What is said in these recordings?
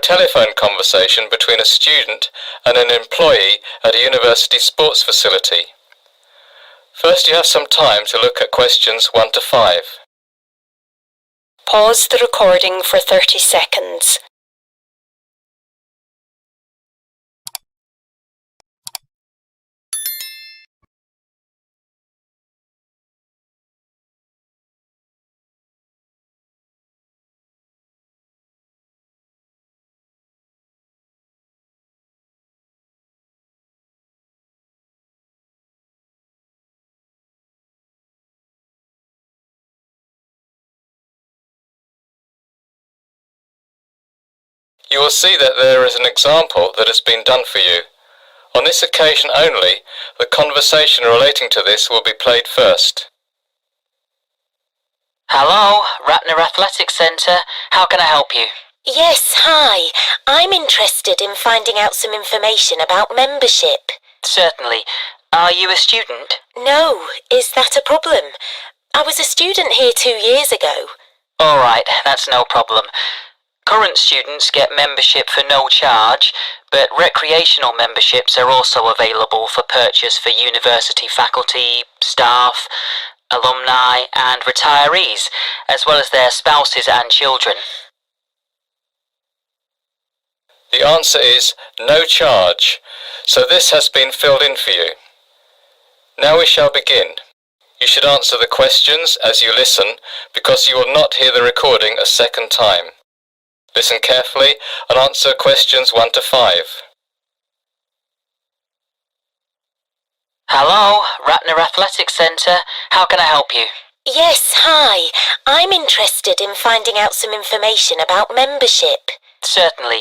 telephone conversation between a student and an employee at a university sports facility. First, you have some time to look at questions 1 to 5. Pause the recording for 30 seconds. You will see that there is an example that has been done for you. On this occasion only, the conversation relating to this will be played first. Hello, Ratner Athletic Centre. How can I help you? Yes, hi. I'm interested in finding out some information about membership. Certainly. Are you a student? No, is that a problem? I was a student here 2 years ago. All right, that's no problem. Current students get membership for no charge, but recreational memberships are also available for purchase for university faculty, staff, alumni and retirees, as well as their spouses and children. The answer is no charge, so this has been filled in for you. Now we shall begin. You should answer the questions as you listen, because you will not hear the recording a second time. Listen carefully and answer questions 1 to 5. Hello, Ratner Athletic Centre. How can I help you? Yes, hi. I'm interested in finding out some information about membership. Certainly.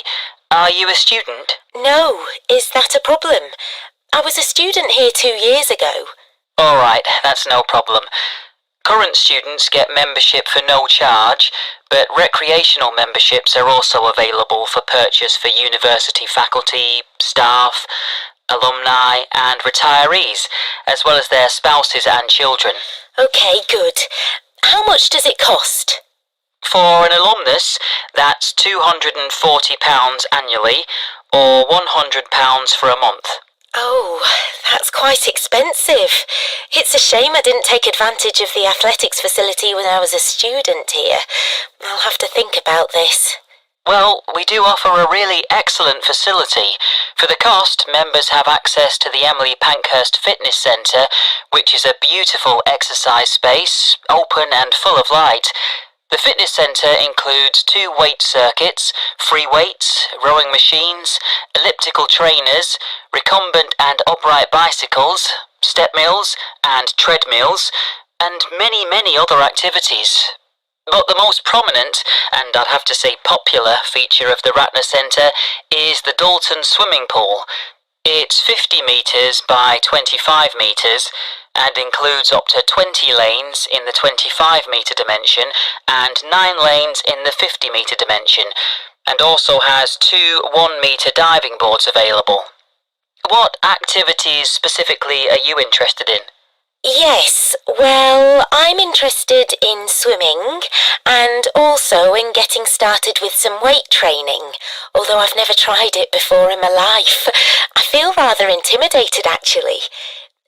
Are you a student? No, is that a problem? I was a student here 2 years ago. All right, that's no problem. Current students get membership for no charge, but recreational memberships are also available for purchase for university faculty, staff, alumni and retirees, as well as their spouses and children. Okay, good. How much does it cost? For an alumnus, that's £240 annually, or £100 for a month. Oh, that's quite expensive. It's a shame I didn't take advantage of the athletics facility when I was a student here. I'll have to think about this. Well, we do offer a really excellent facility. For the cost, members have access to the Emily Pankhurst Fitness Centre, which is a beautiful exercise space, open and full of light. The fitness centre includes 2 weight circuits, free weights, rowing machines, elliptical trainers, recumbent and upright bicycles, step mills and treadmills, and many other activities. But the most prominent, and I'd have to say popular, feature of the Ratner Centre is the Dalton swimming pool. It's 50 metres by 25 metres and includes up to 20 lanes in the 25 metre dimension and 9 lanes in the 50 metre dimension, and also has 2 1-metre diving boards available. What activities specifically are you interested in? Yes, well, I'm interested in swimming and also in getting started with some weight training, although I've never tried it before in my life. I feel rather intimidated, actually.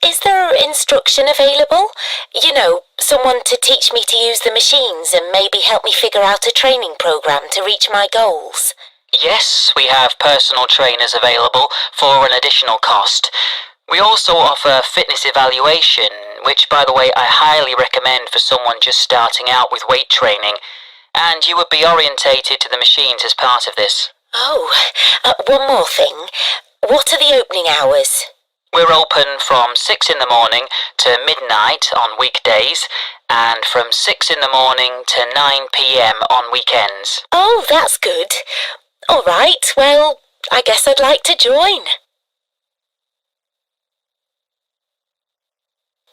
Is there instruction available? You know, someone to teach me to use the machines and maybe help me figure out a training program to reach my goals? Yes, we have personal trainers available for an additional cost. We also offer fitness evaluation, which, by the way, I highly recommend for someone just starting out with weight training, and you would be orientated to the machines as part of this. Oh, one more thing. What are the opening hours? We're open from 6 in the morning to midnight on weekdays, and from 6 in the morning to 9 p.m. on weekends. Oh, that's good. All right, well, I guess I'd like to join.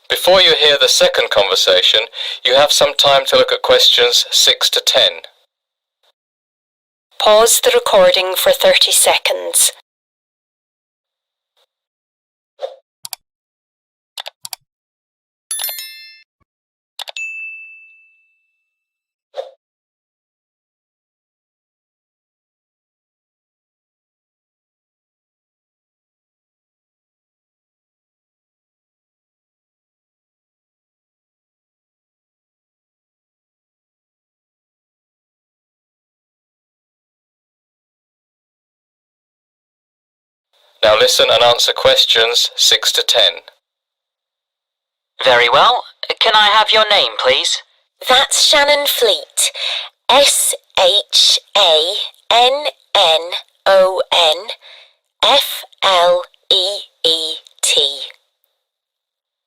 Before you hear the second conversation, you have some time to look at questions 6 to 10. Pause the recording for 30 seconds. Now listen and answer questions 6 to 10. Very well. Can I have your name, please? That's Shannon Fleet. SHANNONFLEET.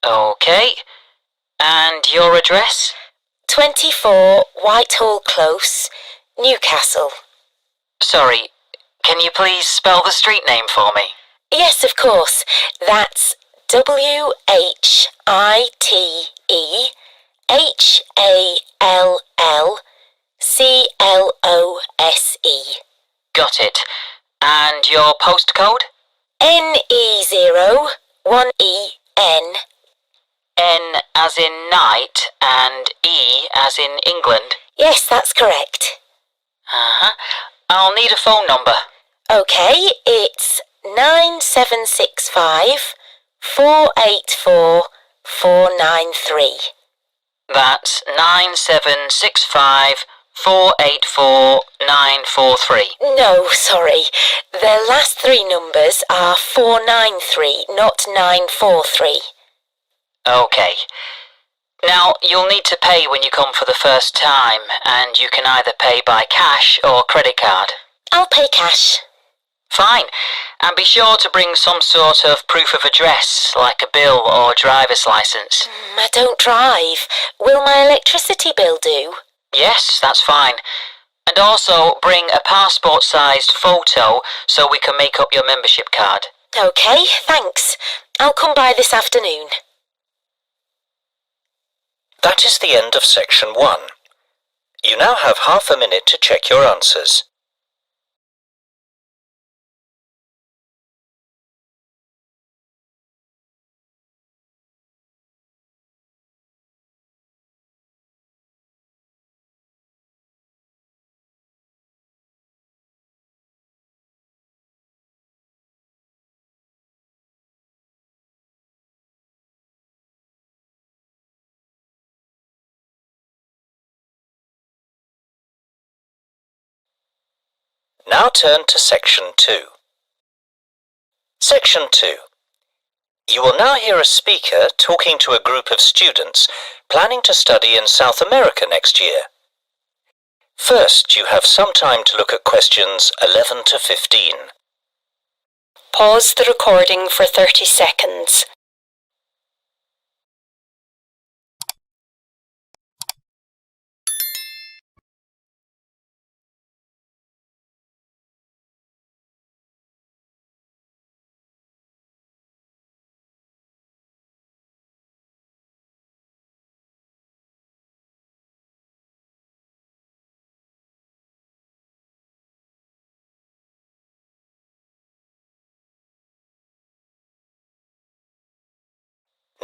Okay. And your address? 24 Whitehall Close, Newcastle. Sorry, can you please spell the street name for me? Yes, of course. That's WHITEHALLCLOSE. Got it. And your postcode? NE01EN. N as in night and E as in England. Yes, that's correct. Uh-huh. I'll need a phone number. Okay, it's 9765 484 493. That's 9765 484 943. No, sorry. The last three numbers are 493, not 943. Okay. Now, you'll need to pay when you come for the first time, and you can either pay by cash or credit card. I'll pay cash. Fine. And be sure to bring some sort of proof of address, like a bill or driver's license. I don't drive. Will my electricity bill do? Yes, that's fine. And also bring a passport-sized photo so we can make up your membership card. Okay, thanks. I'll come by this afternoon. That is the end of section 1. You now have half a minute to check your answers. Now turn to section 2. Section 2. You will now hear a speaker talking to a group of students planning to study in South America next year. First, you have some time to look at questions 11 to 15. Pause the recording for 30 seconds.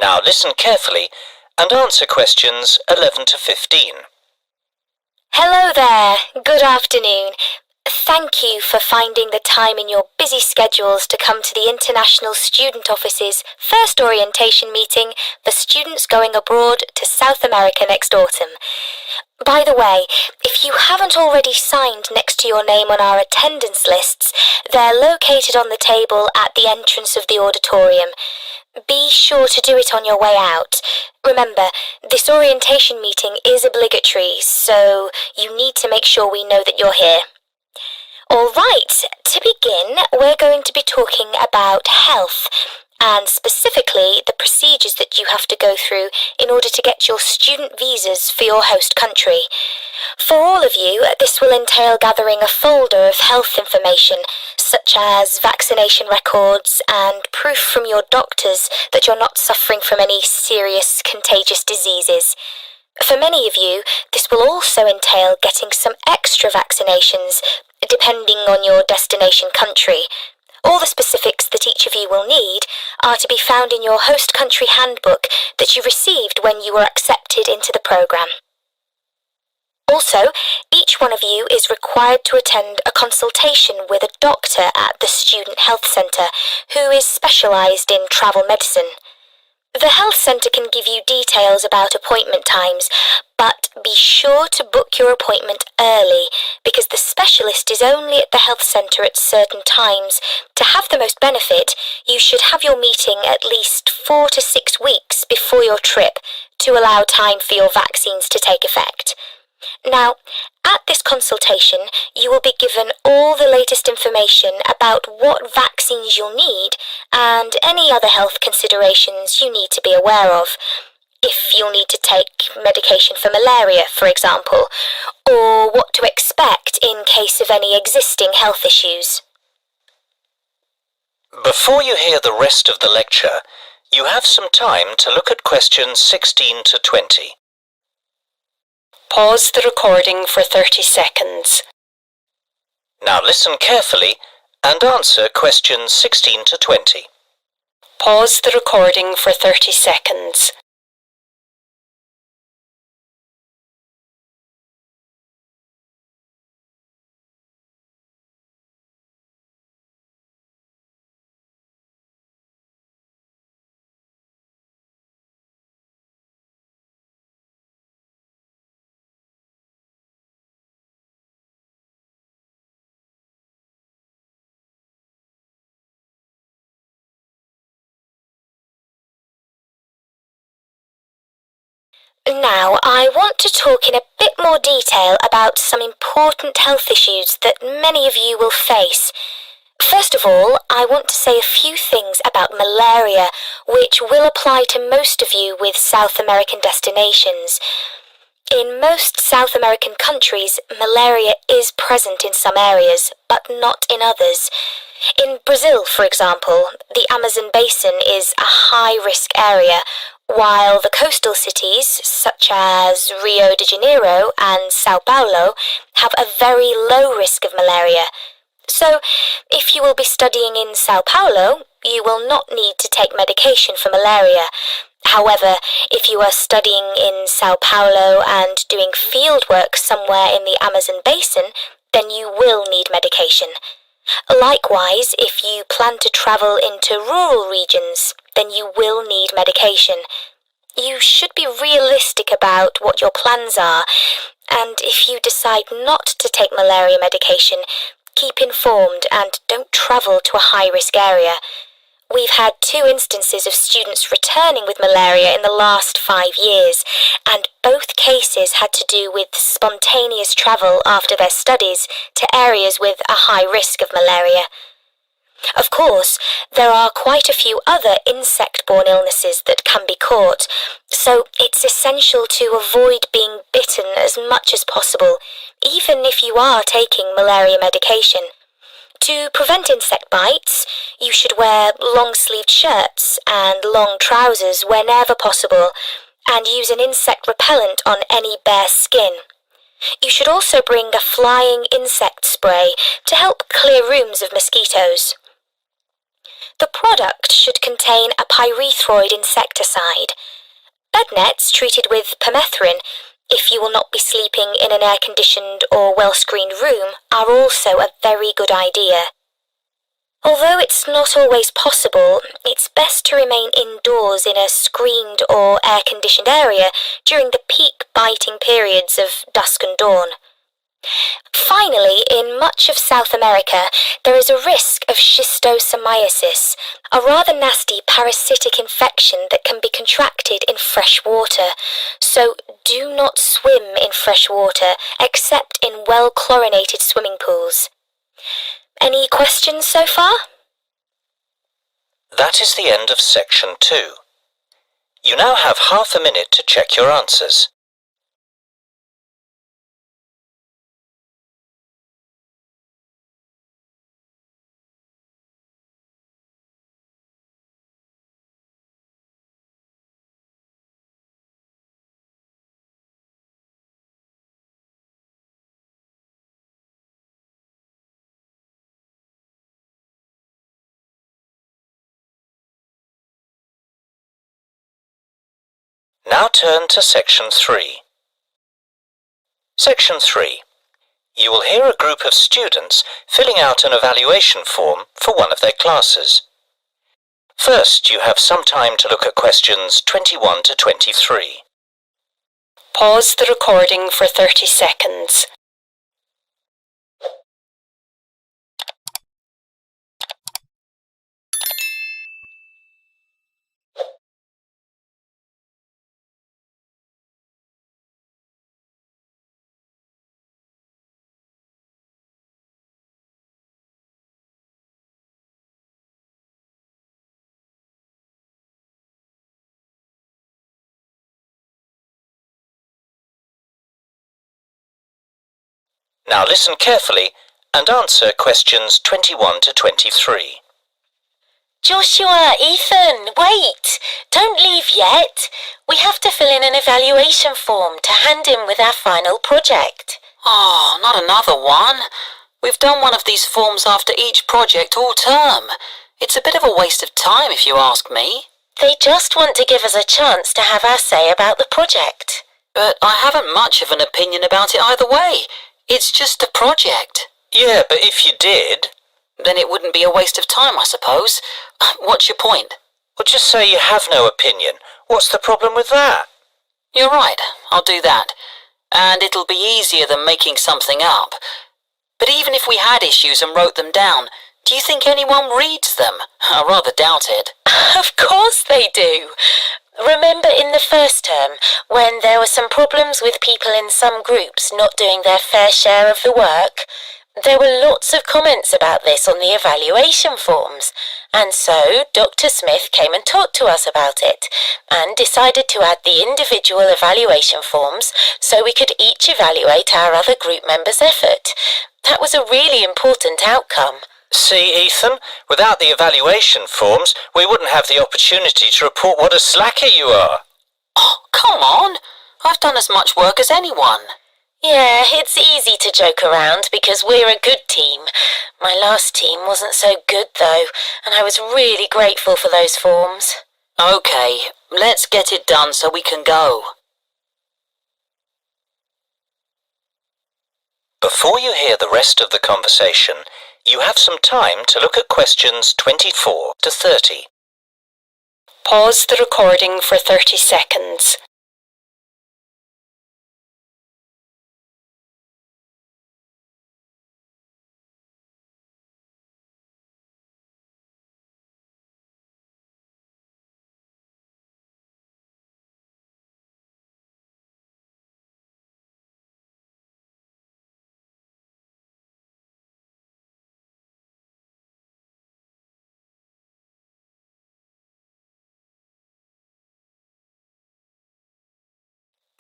Now listen carefully and answer questions 11 to 15. Hello there. Good afternoon. Thank you for finding the time in your busy schedules to come to the International Student Office's first orientation meeting for students going abroad to South America next autumn. By the way, if you haven't already signed next to your name on our attendance lists, they're located on the table at the entrance of the auditorium. Be sure to do it on your way out. Remember, this orientation meeting is obligatory, so you need to make sure we know that you're here. All right, to begin, we're going to be talking about health, and specifically the procedures that you have to go through in order to get your student visas for your host country. For all of you, this will entail gathering a folder of health information, such as vaccination records and proof from your doctors that you're not suffering from any serious contagious diseases. For many of you, this will also entail getting some extra vaccinations, depending on your destination country. All the specifics that each of you will need are to be found in your host country handbook that you received when you were accepted into the program. Also, each one of you is required to attend a consultation with a doctor at the Student Health Centre who is specialised in travel medicine. The health centre can give you details about appointment times, But be sure to book your appointment early, because the specialist is only at the health centre at certain times. To have the most benefit, you should have your meeting at least 4 to 6 weeks before your trip to allow time for your vaccines to take effect. Now, at this consultation, you will be given all the latest information about what vaccines you'll need and any other health considerations you need to be aware of. If you'll need to take medication for malaria, for example, or what to expect in case of any existing health issues. Before you hear the rest of the lecture, you have some time to look at questions 16 to 20. Pause the recording for 30 seconds. Now listen carefully and answer questions 16 to 20. Pause the recording for 30 seconds. Now, I want to talk in a bit more detail about some important health issues that many of you will face. First of all, I want to say a few things about malaria, which will apply to most of you with South American destinations. In most South American countries, malaria is present in some areas, but not in others. In Brazil, for example, the Amazon basin is a high-risk area, while the coastal cities, such as Rio de Janeiro and Sao Paulo, have a very low risk of malaria. So, if you will be studying in Sao Paulo, you will not need to take medication for malaria. However, if you are studying in Sao Paulo and doing field work somewhere in the Amazon basin, then you will need medication. Likewise, if you plan to travel into rural regions, then you will need medication. You should be realistic about what your plans are, and if you decide not to take malaria medication, keep informed and don't travel to a high-risk area. We've had 2 instances of students returning with malaria in the last 5 years, and both cases had to do with spontaneous travel after their studies to areas with a high risk of malaria. Of course, there are quite a few other insect-borne illnesses that can be caught, so it's essential to avoid being bitten as much as possible, even if you are taking malaria medication. To prevent insect bites, you should wear long-sleeved shirts and long trousers whenever possible, and use an insect repellent on any bare skin. You should also bring a flying insect spray to help clear rooms of mosquitoes. The product should contain a pyrethroid insecticide. Bed nets treated with permethrin, if you will not be sleeping in an air-conditioned or well-screened room, are also a very good idea. Although it's not always possible, it's best to remain indoors in a screened or air-conditioned area during the peak biting periods of dusk and dawn. Finally, in much of South America, there is a risk of schistosomiasis, a rather nasty parasitic infection that can be contracted in fresh water. So do not swim in fresh water except in well-chlorinated swimming pools. Any questions so far? That is the end of section 2. You now have half a minute to check your answers. Now turn to section 3. Section 3. You will hear a group of students filling out an evaluation form for one of their classes. First, you have some time to look at questions 21 to 23. Pause the recording for 30 seconds. Now listen carefully and answer questions 21 to 23. Joshua, Ethan, wait! Don't leave yet. We have to fill in an evaluation form to hand in with our final project. Oh, not another one. We've done one of these forms after each project all term. It's a bit of a waste of time if you ask me. They just want to give us a chance to have our say about the project. But I haven't much of an opinion about it either way. It's just a project. Yeah, but if you did... Then it wouldn't be a waste of time, I suppose. What's your point? Well, just say you have no opinion. What's the problem with that? You're right, I'll do that. And it'll be easier than making something up. But even if we had issues and wrote them down, do you think anyone reads them? I rather doubt it. Of course they do. Remember in the first term, when there were some problems with people in some groups not doing their fair share of the work? There were lots of comments about this on the evaluation forms, and so Dr. Smith came and talked to us about it, and decided to add the individual evaluation forms so we could each evaluate our other group members' effort. That was a really important outcome. See, Ethan, without the evaluation forms, we wouldn't have the opportunity to report what a slacker you are. Oh, come on. I've done as much work as anyone. Yeah, it's easy to joke around because we're a good team. My last team wasn't so good though, and I was really grateful for those forms. Okay, let's get it done so we can go. Before you hear the rest of the conversation, you have some time to look at questions 24 to 30. Pause the recording for 30 seconds.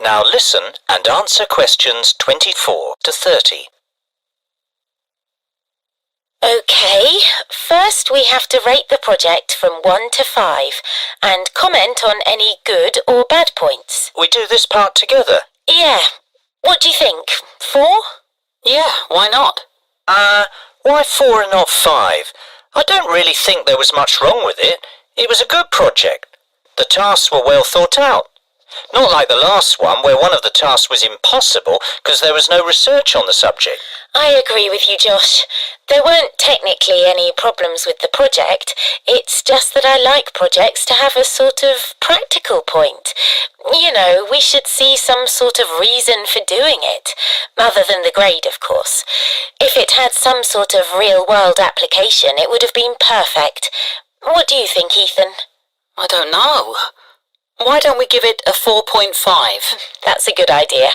Now listen and answer questions 24 to 30. Okay, first we have to rate the project from 1 to 5 and comment on any good or bad points. We do this part together. Yeah, what do you think? 4? Yeah, why not? Why 4 and not 5? I don't really think there was much wrong with it. It was a good project. The tasks were well thought out. Not like the last one where one of the tasks was impossible because there was no research on the subject. I agree with you, Josh. There weren't technically any problems with the project. It's just that I like projects to have a sort of practical point. You know, we should see some sort of reason for doing it, other than the grade, of course. If it had some sort of real-world application, it would have been perfect. What do you think, Ethan? I don't know. Why don't we give it a 4.5? That's a good idea.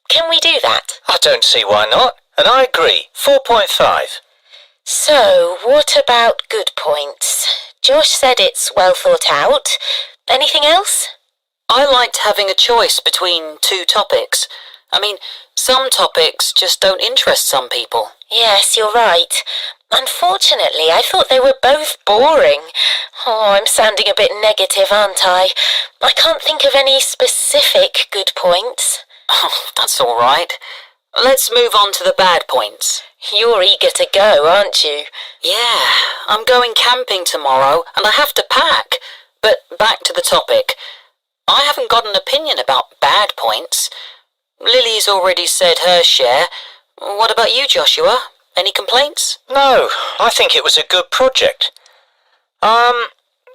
Can we do that? I don't see why not. And I agree. 4.5. So, what about good points? Josh said it's well thought out. Anything else? I liked having a choice between 2 topics. I mean, some topics just don't interest some people. Yes, you're right. Unfortunately, I thought they were both boring. Oh, I'm sounding a bit negative, aren't I? I can't think of any specific good points. Oh, that's all right. Let's move on to the bad points. You're eager to go, aren't you? Yeah, I'm going camping tomorrow and I have to pack. But back to the topic. I haven't got an opinion about bad points. Lily's already said her share. What about you, Joshua? Any complaints? No, I think it was a good project.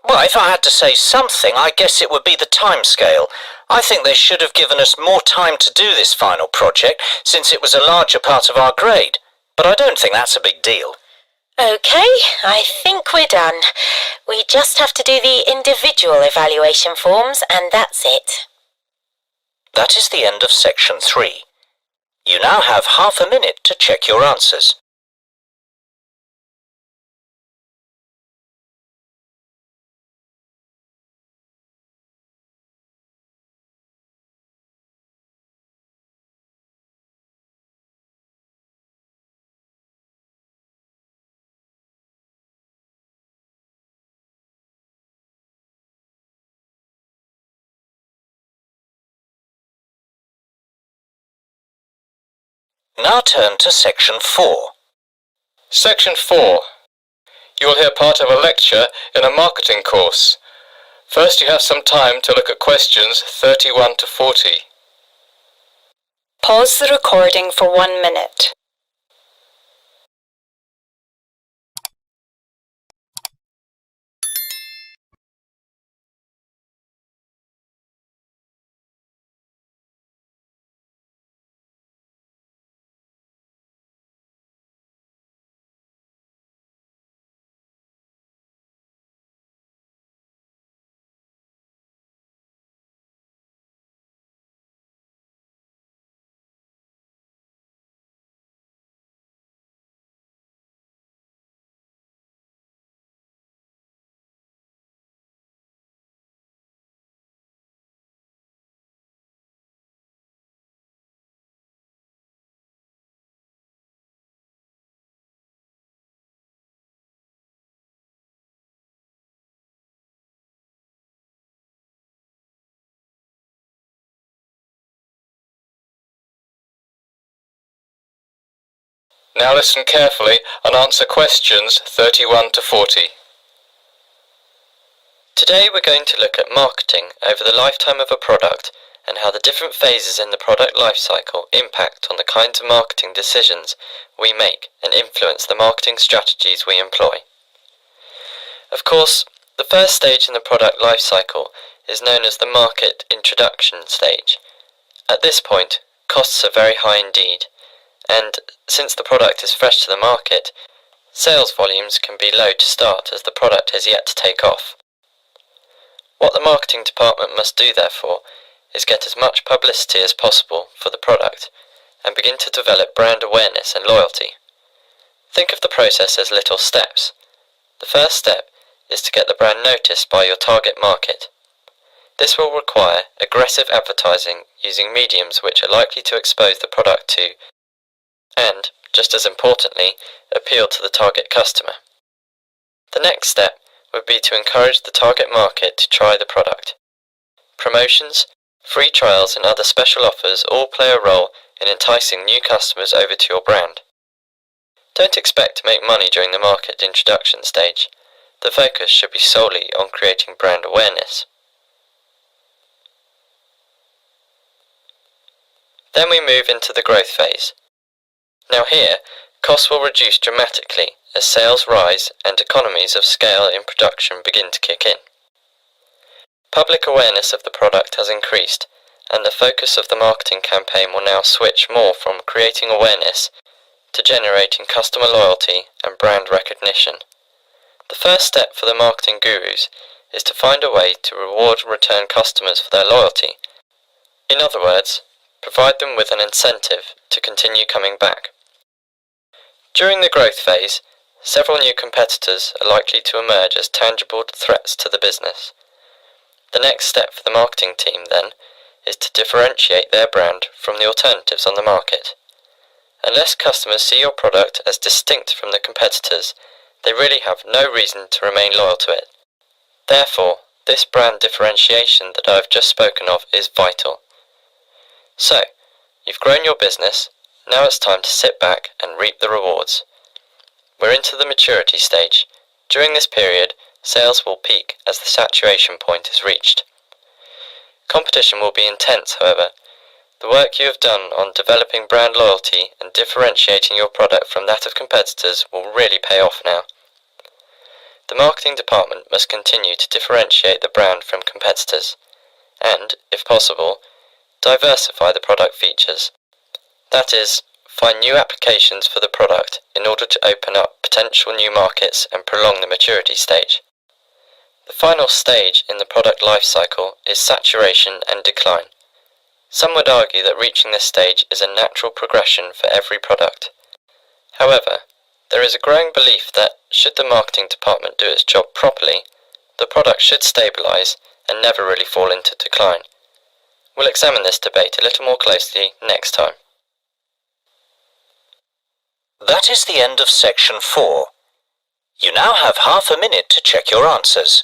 Well, if I had to say something, I guess it would be the timescale. I think they should have given us more time to do this final project, since it was a larger part of our grade. But I don't think that's a big deal. Okay, I think we're done. We just have to do the individual evaluation forms and that's it. That is the end of section 3. You now have half a minute to check your answers. Now turn to section 4. Section 4. You will hear part of a lecture in a marketing course. First you have some time to look at questions 31 to 40. Pause the recording for 1 minute. Now listen carefully and answer questions 31 to 40. Today we're going to look at marketing over the lifetime of a product and how the different phases in the product life cycle impact on the kinds of marketing decisions we make and influence the marketing strategies we employ. Of course, the first stage in the product life cycle is known as the market introduction stage. At this point, costs are very high indeed, and since the product is fresh to the market, sales volumes can be low to start as the product has yet to take off. What the marketing department must do, therefore, is get as much publicity as possible for the product and begin to develop brand awareness and loyalty. Think of the process as little steps. The first step is to get the brand noticed by your target market. This will require aggressive advertising using mediums which are likely to expose the product to and, just as importantly, appeal to the target customer. The next step would be to encourage the target market to try the product. Promotions, free trials and other special offers all play a role in enticing new customers over to your brand. Don't expect to make money during the market introduction stage. The focus should be solely on creating brand awareness. Then we move into the growth phase. Now here, costs will reduce dramatically as sales rise and economies of scale in production begin to kick in. Public awareness of the product has increased, and the focus of the marketing campaign will now switch more from creating awareness to generating customer loyalty and brand recognition. The first step for the marketing gurus is to find a way to reward return customers for their loyalty. In other words, provide them with an incentive to continue coming back. During the growth phase, several new competitors are likely to emerge as tangible threats to the business. The next step for the marketing team, then, is to differentiate their brand from the alternatives on the market. Unless customers see your product as distinct from the competitors, they really have no reason to remain loyal to it. Therefore, this brand differentiation that I have just spoken of is vital. So, you've grown your business, now it's time to sit back and reap the rewards. We're into the maturity stage. During this period, sales will peak as the saturation point is reached. Competition will be intense, however. The work you have done on developing brand loyalty and differentiating your product from that of competitors will really pay off now. The marketing department must continue to differentiate the brand from competitors and, if possible, diversify the product features. That is, find new applications for the product in order to open up potential new markets and prolong the maturity stage. The final stage in the product life cycle is saturation and decline. Some would argue that reaching this stage is a natural progression for every product. However, there is a growing belief that, should the marketing department do its job properly, the product should stabilise and never really fall into decline. We'll examine this debate a little more closely next time. That is the end of section 4. You now have half a minute to check your answers.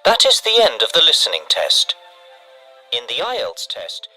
That is the end of the listening test. In the IELTS test,